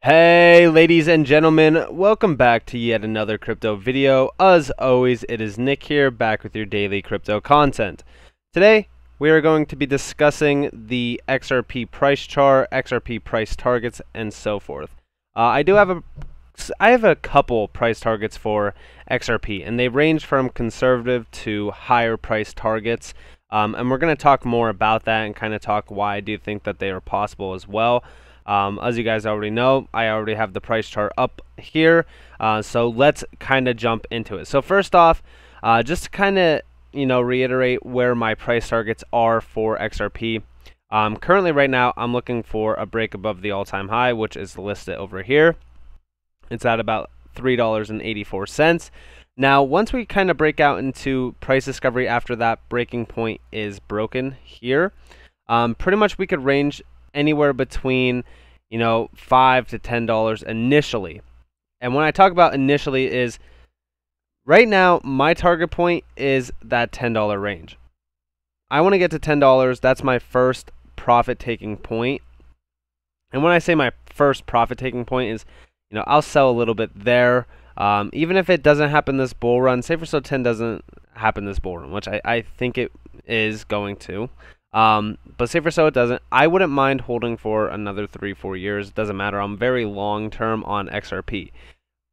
Hey ladies and gentlemen, welcome back to yet another crypto video. As always, it is Nick here, back with your daily crypto content. Today, we are going to be discussing the XRP price chart, XRP price targets, and so forth. I have a couple price targets for XRP, and they range from conservative to higher price targets. And we're going to talk more about that and kind of talk why I do think that they are possible as well. As you guys already know, I already have the price chart up here, so let's kind of jump into it. So first off, just to kind of reiterate where my price targets are for XRP. Currently right now I'm looking for a break above the all-time high, which is listed over here. It's at about $3.84. Now once we kind of break out into price discovery after that breaking point is broken here, pretty much we could range anywhere between $5 to $10 initially. And when I talk about initially is right now my target point is that $10 range. I want to get to $10. That's my first profit taking point. And when I say my first profit taking point is, I'll sell a little bit there. Even if it doesn't happen this bull run, say for so 10 doesn't happen this bull run, which I think it is going to. But say for so it doesn't, I wouldn't mind holding for another 3-4 years. It doesn't matter. I'm very long term on XRP.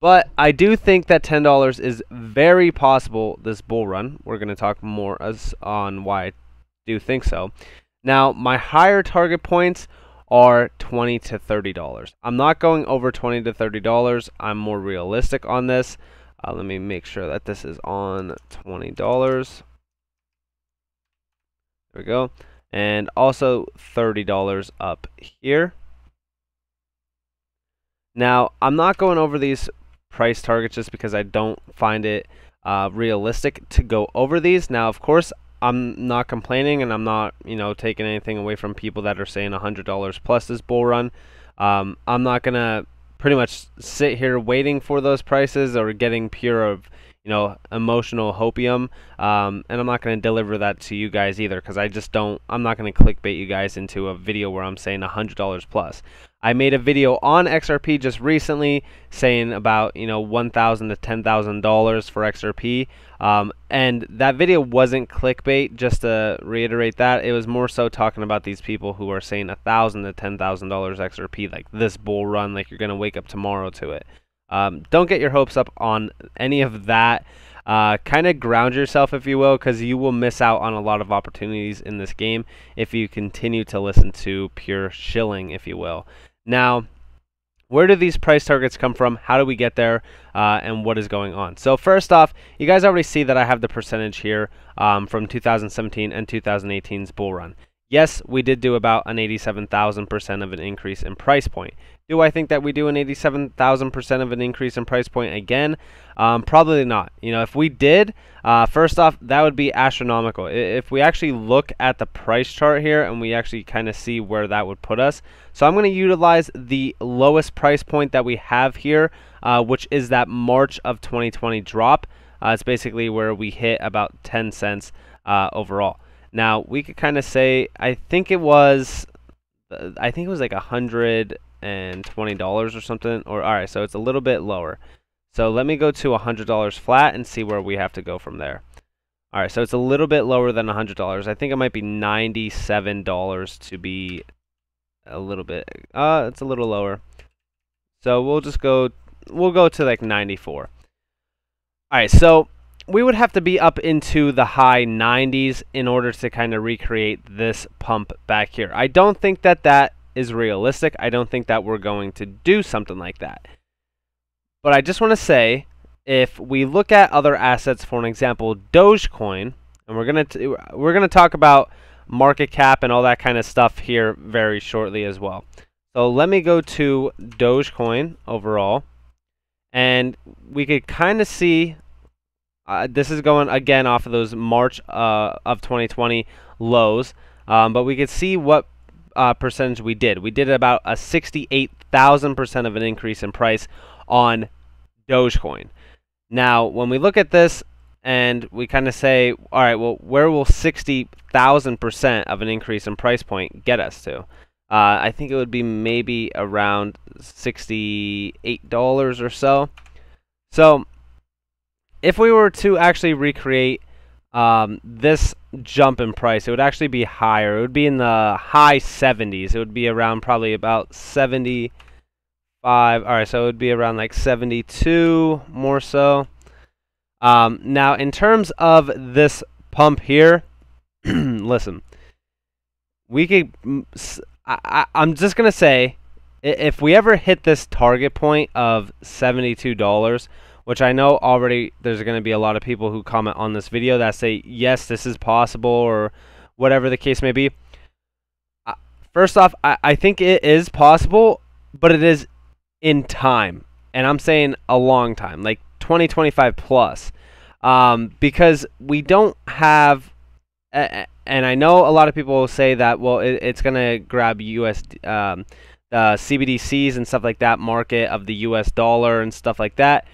But I do think that $10 is very possible this bull run. We're going to talk more on why I do think so. Now, my higher target points are $20 to $30. I'm not going over $20 to $30. I'm more realistic on this. Let me make sure that this is on $20. There we go. And also $30 up here. Now, I'm not going over these price targets just because I don't find it realistic to go over these. Now, of course, I'm not complaining and I'm not, taking anything away from people that are saying $100 plus this bull run. I'm not going to pretty much sit here waiting for those prices or getting pure of emotional hopium, and I'm not going to deliver that to you guys either, because I'm not going to clickbait you guys into a video where I'm saying $100 plus. I made a video on XRP just recently saying about $1,000 to $10,000 for XRP, and that video wasn't clickbait. Just to reiterate that, it was more so talking about these people who are saying $1,000 to $10,000 XRP, like this bull run, like you're going to wake up tomorrow to it. Don't get your hopes up on any of that. Kind of ground yourself, if you will, because you will miss out on a lot of opportunities in this game if you continue to listen to pure shilling, if you will. Now, where do these price targets come from? How do we get there? And what is going on? So first off, you guys already see that I have the percentage here from 2017 and 2018's bull run. Yes, we did do about an 87,000% of an increase in price point. Do I think that we do an 87,000% of an increase in price point again? Probably not. If we did, first off, that would be astronomical. If we actually look at the price chart here and we actually kind of see where that would put us. So I'm going to utilize the lowest price point that we have here, which is that March of 2020 drop. It's basically where we hit about 10 cents overall. Now, we could kind of say, I think it was like $120 or something. All right, so it's a little bit lower. So let me go to $100 flat and see where we have to go from there. All right, so it's a little bit lower than $100. I think it might be $97 to be a little bit. It's a little lower. So we'll go to like 94. All right, so we would have to be up into the high 90s in order to kind of recreate this pump back here. I don't think that that is realistic. I don't think that we're going to do something like that. But I just want to say, if we look at other assets, for an example, Dogecoin, and we're gonna talk about market cap and all that kind of stuff here very shortly as well. So let me go to Dogecoin overall, and we could kind of see. This is going again off of those March of 2020 lows, but we could see what percentage we did. We did about a 68,000% of an increase in price on Dogecoin. Now, when we look at this and we kind of say, all right, well, where will 60,000% of an increase in price point get us to? I think it would be maybe around $68 or so. So if we were to actually recreate this jump in price, it would actually be higher. It would be in the high 70s. It would be around probably about 75. All right, so it would be around like 72 more so. Now, in terms of this pump here, listen, we could. I'm just gonna say, if we ever hit this target point of $72, which I know already there's going to be a lot of people who comment on this video that say, yes, this is possible, or whatever the case may be. First off, I think it is possible, but it is in time. And I'm saying a long time, like 2025 plus. Because we don't have, and I know a lot of people will say that, well, it's going to grab CBDCs and stuff like that, market of the US dollar and stuff like that.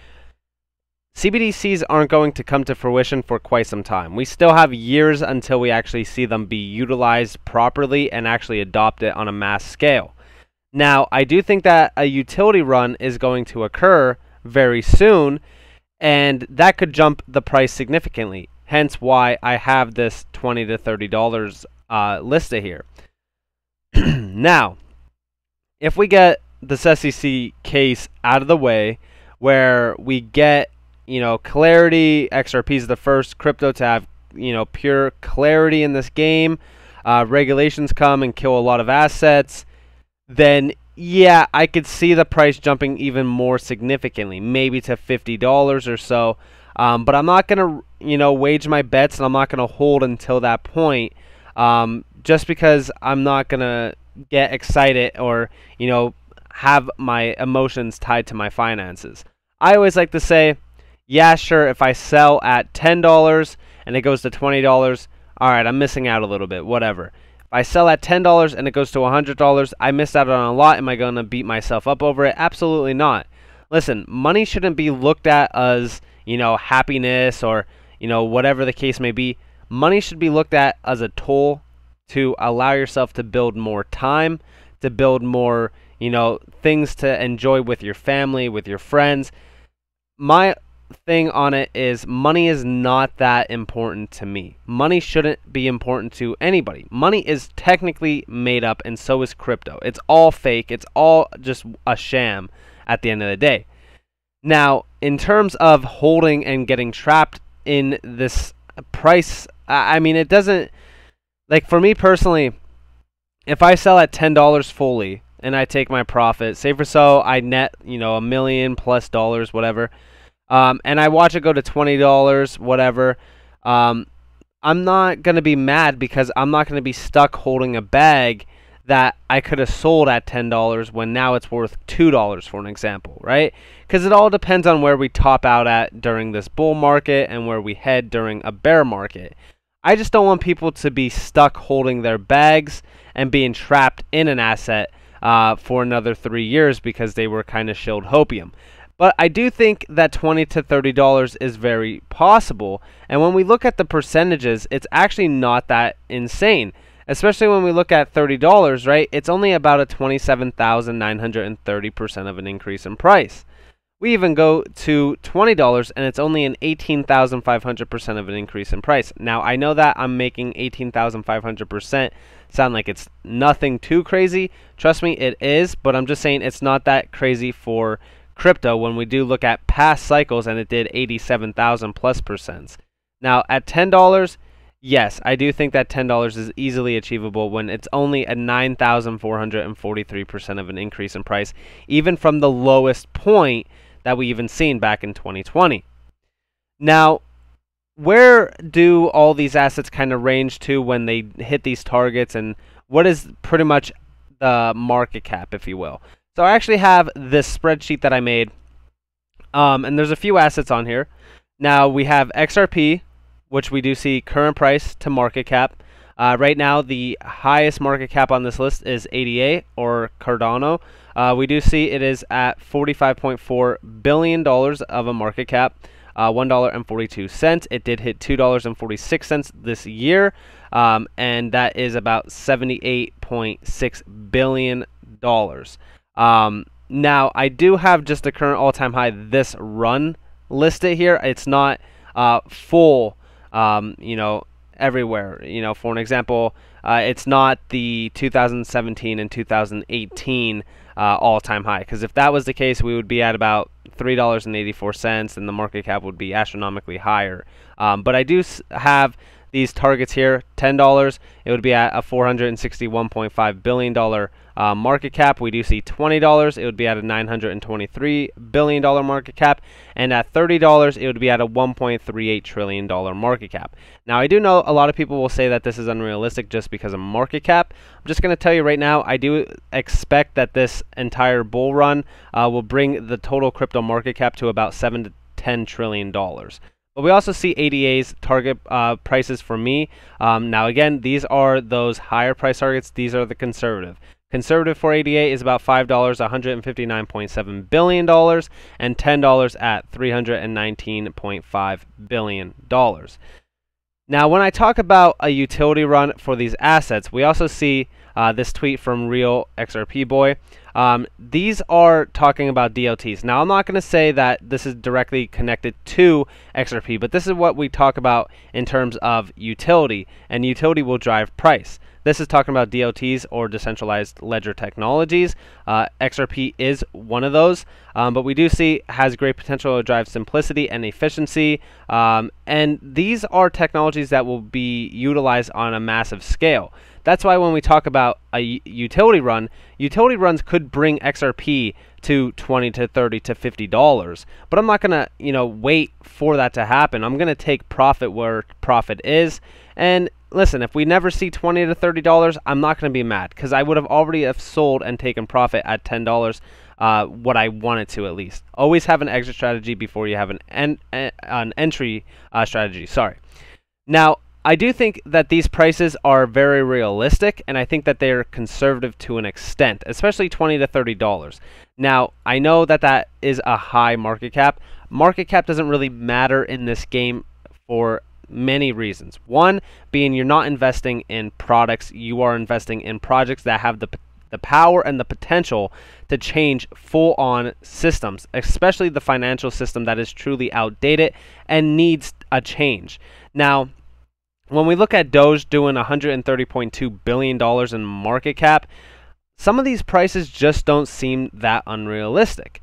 CBDCs aren't going to come to fruition for quite some time. We still have years until we actually see them be utilized properly and actually adopt it on a mass scale. Now, I do think that a utility run is going to occur very soon, and that could jump the price significantly. Hence why I have this $20 to $30 listed here. Now, if we get this SEC case out of the way, where we get, clarity, XRP is the first crypto to have, pure clarity in this game, regulations come and kill a lot of assets, then yeah, I could see the price jumping even more significantly, maybe to $50 or so. But I'm not going to, wage my bets, and I'm not going to hold until that point, just because I'm not going to get excited or, have my emotions tied to my finances. I always like to say, yeah, sure, if I sell at $10 and it goes to $20, all right, I'm missing out a little bit, whatever. If I sell at $10 and it goes to $100, I missed out on a lot. Am I going to beat myself up over it? Absolutely not. Listen, money shouldn't be looked at as, happiness or, whatever the case may be. Money should be looked at as a tool to allow yourself to build more time, to build more, things to enjoy with your family, with your friends. My thing on it is money is not that important to me. Money shouldn't be important to anybody. Money is technically made up, and so is crypto. It's all fake. It's all just a sham at the end of the day. Now, in terms of holding and getting trapped in this price, I mean, it doesn't, like, for me personally, if I sell at $10 fully and I take my profit, say for so I net, $1 million plus dollars, whatever, and I watch it go to $20, whatever, I'm not going to be mad, because I'm not going to be stuck holding a bag that I could have sold at $10 when now it's worth $2, for an example, right? Because it all depends on where we top out at during this bull market and where we head during a bear market. I just don't want people to be stuck holding their bags and being trapped in an asset for another 3 years because they were kind of shilled hopium. But I do think that $20 to $30 is very possible. And when we look at the percentages, it's actually not that insane. Especially when we look at $30, right? It's only about a 27,930% of an increase in price. We even go to $20 and it's only an 18,500% of an increase in price. Now, I know that I'm making 18,500% sound like it's nothing too crazy. Trust me, it is, but I'm just saying it's not that crazy for crypto when we do look at past cycles, and it did 87,000 plus percent. Now, at $10, yes, I do think that $10 is easily achievable when it's only a 9,443% of an increase in price, even from the lowest point that we even seen back in 2020. Now, where do all these assets kind of range to when they hit these targets, and what is pretty much the market cap, if you will? So I actually have this spreadsheet that I made, and there's a few assets on here. Now, we have XRP, which we do see current price to market cap. Right now, the highest market cap on this list is ADA, or Cardano. We do see it is at $45.4 billion of a market cap, $1.42. It did hit $2.46 this year, and that is about 78.2% $8.6 billion. Now, I do have just the current all-time high this run listed here. It's not full, everywhere. For an example, it's not the 2017 and 2018 all-time high, because if that was the case, we would be at about $3.84, and the market cap would be astronomically higher. But I do have these targets here. $10, it would be at a $461.5 billion market cap. We do see $20, it would be at a $923 billion market cap, and at $30, it would be at a $1.38 trillion market cap. Now, I do know a lot of people will say that this is unrealistic just because of market cap. I'm just going to tell you right now, I do expect that this entire bull run will bring the total crypto market cap to about $7 to $10 trillion. But we also see ADA's target prices for me. Now, again, these are those higher price targets. These are the conservative. Conservative for ADA is about $5, $159.7 billion, and $10 at $319.5 billion. Now, when I talk about a utility run for these assets, we also see this tweet from Real XRP Boy. These are talking about DLTs. Now, I'm not going to say that this is directly connected to XRP, but this is what we talk about in terms of utility, and utility will drive price. This is talking about DLTs, or decentralized ledger technologies. XRP is one of those, but we do see has great potential to drive simplicity and efficiency. And these are technologies that will be utilized on a massive scale. That's why when we talk about a utility run, utility runs could bring XRP to $20 to $30 to $50. But I'm not gonna, wait for that to happen. I'm gonna take profit where profit is. And listen, if we never see $20 to $30, I'm not gonna be mad, because I would have already sold and taken profit at $10. What I wanted to, at least. Always have an exit strategy before you have an entry strategy. Sorry. Now, I do think that these prices are very realistic, and I think that they're conservative to an extent, especially $20 to $30. Now, I know that that is a high market cap. Market cap doesn't really matter in this game for many reasons. One being you're not investing in products, you are investing in projects that have the power and the potential to change full-on systems, especially the financial system that is truly outdated and needs a change. Now, when we look at Doge doing $130.2 billion in market cap, some of these prices just don't seem that unrealistic.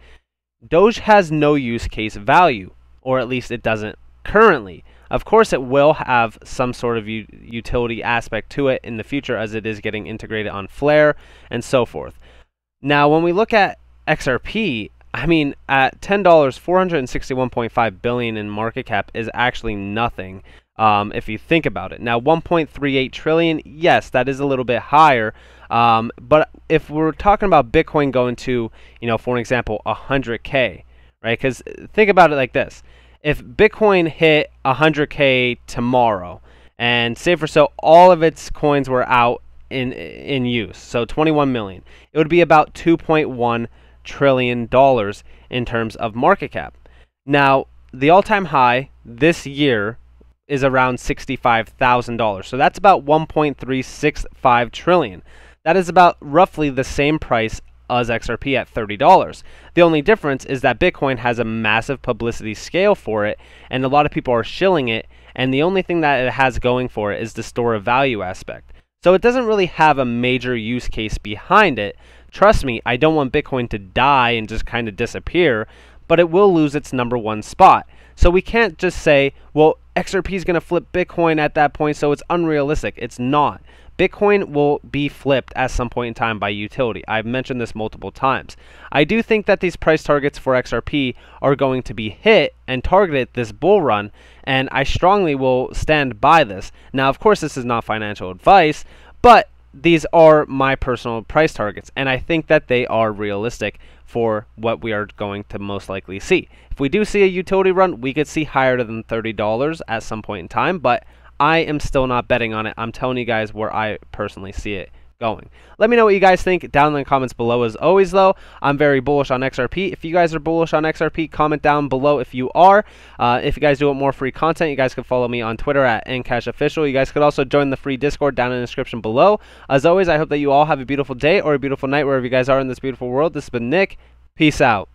Doge has no use case value, or at least it doesn't currently. Of course, it will have some sort of utility aspect to it in the future, as it is getting integrated on Flare and so forth. Now, when we look at XRP, I mean, at $10, $461.5 billion in market cap is actually nothing. If you think about it. Now, 1.38 trillion, yes, that is a little bit higher. But if we're talking about Bitcoin going to, for an example, 100K, right? Because think about it like this. If Bitcoin hit 100K tomorrow, and say for so all of its coins were out in use, so 21 million, it would be about $2.1 trillion in terms of market cap. Now, the all-time high this year is around $65,000. So that's about 1.365 trillion. That is about roughly the same price as XRP at $30. The only difference is that Bitcoin has a massive publicity scale for it, and a lot of people are shilling it, and the only thing that it has going for it is the store of value aspect. So it doesn't really have a major use case behind it. Trust me, I don't want Bitcoin to die and just kind of disappear, but it will lose its #1 spot. So we can't just say, well, XRP is going to flip Bitcoin at that point, so it's unrealistic. It's not. Bitcoin will be flipped at some point in time by utility. I've mentioned this multiple times. I do think that these price targets for XRP are going to be hit and targeted this bull run, and I strongly will stand by this. Now, of course, this is not financial advice, but these are my personal price targets, and I think that they are realistic for what we are going to most likely see. If we do see a utility run, we could see higher than $30 at some point in time, but I am still not betting on it. I'm telling you guys where I personally see it going. Let me know what you guys think down in the comments below. As always, though, I'm very bullish on XRP. If you guys are bullish on XRP, comment down below if you are. If you guys do want more free content, you guys can follow me on Twitter at NCashOfficial. You guys could also join the free Discord down in the description below. As always, I hope that you all have a beautiful day or a beautiful night wherever you guys are in this beautiful world. This has been Nick. Peace out.